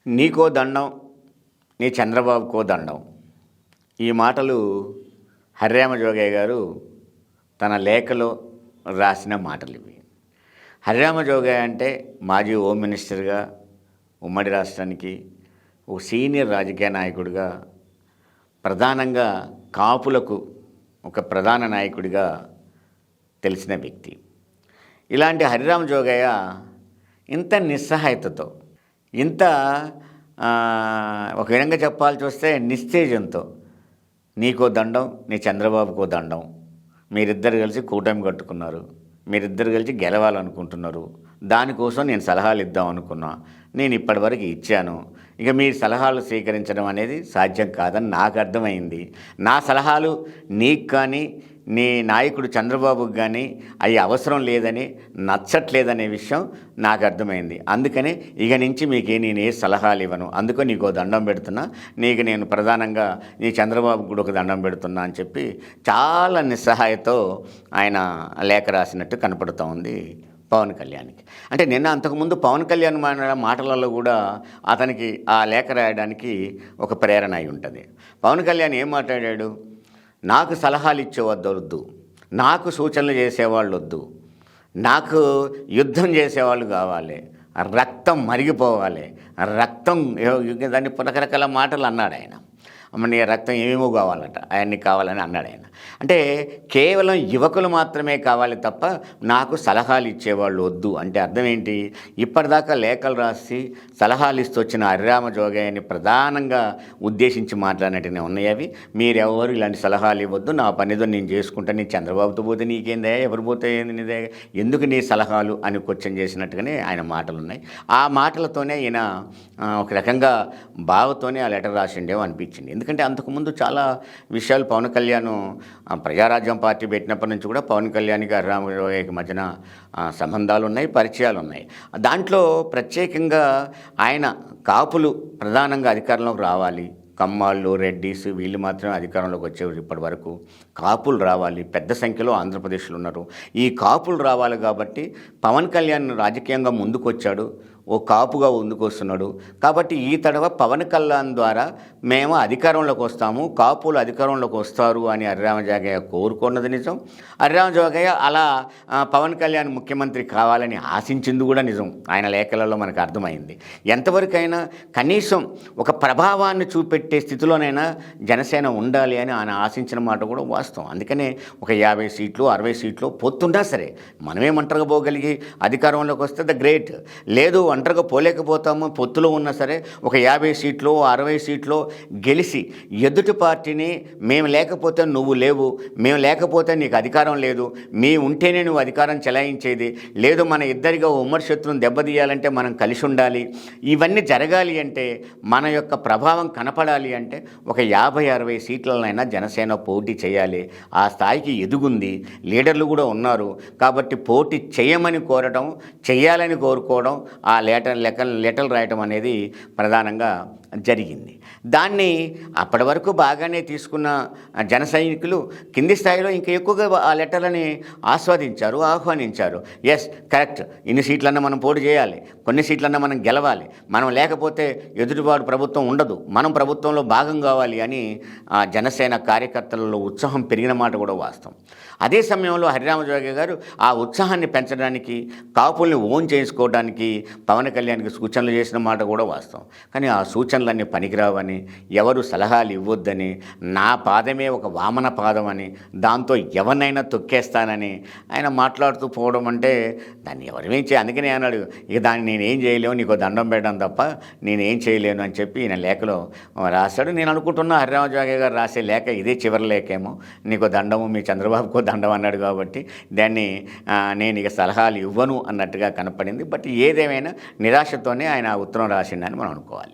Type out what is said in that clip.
నీకో దండం, నీ చంద్రబాబుకో దండం. ఈ మాటలు హరిరామ జోగయ్య గారు తన లేఖలో రాసిన మాటలు ఇవి. హరిరామ జోగయ్య అంటే మాజీ హోమ్ మినిస్టర్గా ఉమ్మడి రాష్ట్రానికి ఒక సీనియర్ రాజకీయ నాయకుడిగా, ప్రధానంగా కాపులకు ఒక ప్రధాన నాయకుడిగా తెలిసిన వ్యక్తి. ఇలాంటి హరిరామ జోగయ్య ఇంత నిస్సహాయతతో, ఇంత ఒక విధంగా చెప్పాల్సి వస్తే నిస్తేజంతో, నీకో దండం, నీ చంద్రబాబుకో దండం, మీరిద్దరు కలిసి కూటమి కట్టుకున్నారు, మీరిద్దరు కలిసి గెలవాలనుకుంటున్నారు, దానికోసం నేను సలహాలు ఇద్దాం అనుకున్నా, నేను ఇప్పటివరకు ఇచ్చాను, ఇక మీ సలహాలు స్వీకరించడం అనేది సాధ్యం కాదని నాకు అర్థమైంది. నా సలహాలు నీకు కానీ నీ నాయకుడు చంద్రబాబుకి కానీ అవి అవసరం లేదని, నచ్చట్లేదనే విషయం నాకు అర్థమైంది. అందుకని ఇక నుంచి మీకు నేను ఏ సలహాలు ఇవ్వను, అందుకని నీకు దండం పెడుతున్నా, నీకు నేను ప్రధానంగా నీ చంద్రబాబుకు కూడా ఒక దండం పెడుతున్నా అని చెప్పి చాలా నిస్సహాయతో ఆయన లేఖ రాసినట్టు కనపడుతూ ఉంది పవన్ కళ్యాణ్కి. అంటే నిన్న అంతకుముందు పవన్ కళ్యాణ్ మాటలలో కూడా అతనికి ఆ లేఖ రాయడానికి ఒక ప్రేరణ అయి ఉంటుంది. పవన్ కళ్యాణ్ ఏం మాట్లాడాడు? నాకు సలహాలు ఇచ్చేవద్దు వద్దు, నాకు సూచనలు చేసేవాళ్ళు వద్దు, నాకు యుద్ధం చేసేవాళ్ళు కావాలి, రక్తం మరిగిపోవాలి, రక్తం దాన్ని రకరకాల మాటలు అన్నాడు ఆయన. నీ రక్తం ఏమేమో కావాలట, అవన్నీ కావాలని అన్నాడు ఆయన. అంటే కేవలం యువకులు మాత్రమే కావాలి తప్ప నాకు సలహాలు ఇచ్చేవాళ్ళు వద్దు అంటే అర్థం ఏంటి? ఇప్పటిదాకా లేఖలు రాసి సలహాలు ఇస్తూ వచ్చిన హరిరామ జోగయ్యని ప్రధానంగా ఉద్దేశించి మాట్లాడినట్టునే ఉన్నాయి అవి. మీరెవరు ఇలాంటి సలహాలు ఇవ్వద్దు, నా పనిదో నేను చేసుకుంటా, నీ చంద్రబాబుతో పోతే నీకేందే, ఎవరు పోతే ఏందే, ఎందుకు నీ సలహాలు అని క్వశ్చన్ చేసినట్టుగానే ఆయన మాటలు ఉన్నాయి. ఆ మాటలతోనే ఈయన ఒక రకంగా బావతోనే ఆ లెటర్ రాసిండేమో అనిపించింది. ఎందుకంటే అంతకుముందు చాలా విషయాలు పవన్ కళ్యాణ్ ప్రజారాజ్యం పార్టీ పెట్టినప్పటి నుంచి కూడా పవన్ కళ్యాణ్కి హరిరామ జోగయ్యకి మధ్యన సంబంధాలు ఉన్నాయి, పరిచయాలు ఉన్నాయి. దాంట్లో ప్రత్యేకంగా ఆయన కాపులు ప్రధానంగా అధికారంలోకి రావాలి, కమ్మాళ్ళు, రెడ్డీస్ వీళ్ళు మాత్రమే అధికారంలోకి వచ్చేవారు. ఇప్పటి వరకు కాపులు రావాలి, పెద్ద సంఖ్యలో ఆంధ్రప్రదేశ్లో ఉన్నారు. ఈ కాపులు రావాలి కాబట్టి పవన్ కళ్యాణ్ రాజకీయంగా ముందుకు వచ్చాడు, ఓ కాపుగా ముందుకు వస్తున్నాడు. కాబట్టి ఈ తడవ పవన్ కళ్యాణ్ ద్వారా మేము అధికారంలోకి వస్తాము, కాపులు అధికారంలోకి వస్తారు అని హరిరామ జోగయ్య కోరుకున్నది నిజం. హరిరామ జోగయ్య అలా పవన్ కళ్యాణ్ ముఖ్యమంత్రి కావాలని ఆశించింది కూడా నిజం. ఆయన లేఖలలో మనకు అర్థమైంది. ఎంతవరకైనా కనీసం ఒక ప్రభావాన్ని చూపెట్టే స్థితిలోనైనా జనసేన ఉండాలి అని ఆయన ఆశించిన మాట కూడా వాస్తవం. అందుకనే ఒక 50 సీట్లు 60 సీట్లు పొత్తున్నా సరే మనమే ఒంటరిగా పోగలిగి అధికారంలోకి వస్తే ద గ్రేట్. లేదు ఒంటరిగా పోలేకపోతాము, పొత్తులో ఉన్నా సరే ఒక 50 సీట్లు 60 సీట్లు గెలిచి ఎదుటి పార్టీని మేము లేకపోతే నువ్వు లేవు, మేము లేకపోతే నీకు అధికారం లేదు, మేము ఉంటేనే నువ్వు అధికారం చెలాయించేది లేదు, మన ఇద్దరిగా ఉమ్మడి శత్రువును దెబ్బతీయాలంటే మనం కలిసి ఉండాలి. ఇవన్నీ జరగాలి అంటే, మన యొక్క ప్రభావం కనపడాలి అంటే ఒక 50-60 సీట్లనైనా జనసేన పోటీ చేయాలి. ఆ స్థాయికి ఎదుగుంది, లీడర్లు కూడా ఉన్నారు. కాబట్టి పోటీ చేయమని కోరడం, చేయాలని కోరుకోవడం, ఆ లెటర్లు రాయటం అనేది ప్రధానంగా జరిగింది. దాన్ని అప్పటి వరకు బాగానే తీసుకున్న జన సైనికులు కింది స్థాయిలో ఇంకా ఎక్కువగా ఆ లెటర్లని ఆస్వాదించారు, ఆహ్వానించారు. ఎస్ కరెక్ట్, ఇన్ని సీట్లన్నా మనం పోటీ చేయాలి, కొన్ని సీట్లన్నా మనం గెలవాలి, మనం లేకపోతే ఎదుటివాడు ప్రభుత్వం ఉండదు, మనం ప్రభుత్వంలో భాగం కావాలి అని ఆ జనసేన కార్యకర్తలలో ఉత్సాహం పెరిగిన మాట కూడా వాస్తవం. అదే సమయంలో హరిరామ జోగయ్య గారు ఆ ఉత్సాహాన్ని పెంచడానికి, కాపుల్ని ఓన్ చేసుకోవడానికి పవన్ కళ్యాణ్కి సూచనలు చేసిన మాట కూడా వాస్తవం. కానీ ఆ సూచనలన్నీ పనికిరావని, ఎవరు సలహాలు ఇవ్వొద్దని, నా పాదమే ఒక వామన పాదం అని, దాంతో ఎవరినైనా తొక్కేస్తానని ఆయన మాట్లాడుతూ పోవడం అంటే దాన్ని ఎవరేం అందుకనే అన్నాడు, ఇక దాన్ని నేనేం చేయలేను, నీకు దండం పెట్టడం తప్ప నేనేం చేయలేను అని చెప్పి ఈయన లేఖలో రాశాడు. నేను అనుకుంటున్నా హరిరామ జోగయ్య గారు రాసే లేఖ ఇదే చివరి లేఖేమో, నీకు దండము మీ చంద్రబాబుకో దండం అన్నాడు కాబట్టి దాన్ని నేను ఇక సలహాలు ఇవ్వను అన్నట్టుగా కనపడింది. బట్ ఏదేమైనా నిరాశతోనే ఆయన ఉత్తరం రాసిండని మనం అనుకోవాలి.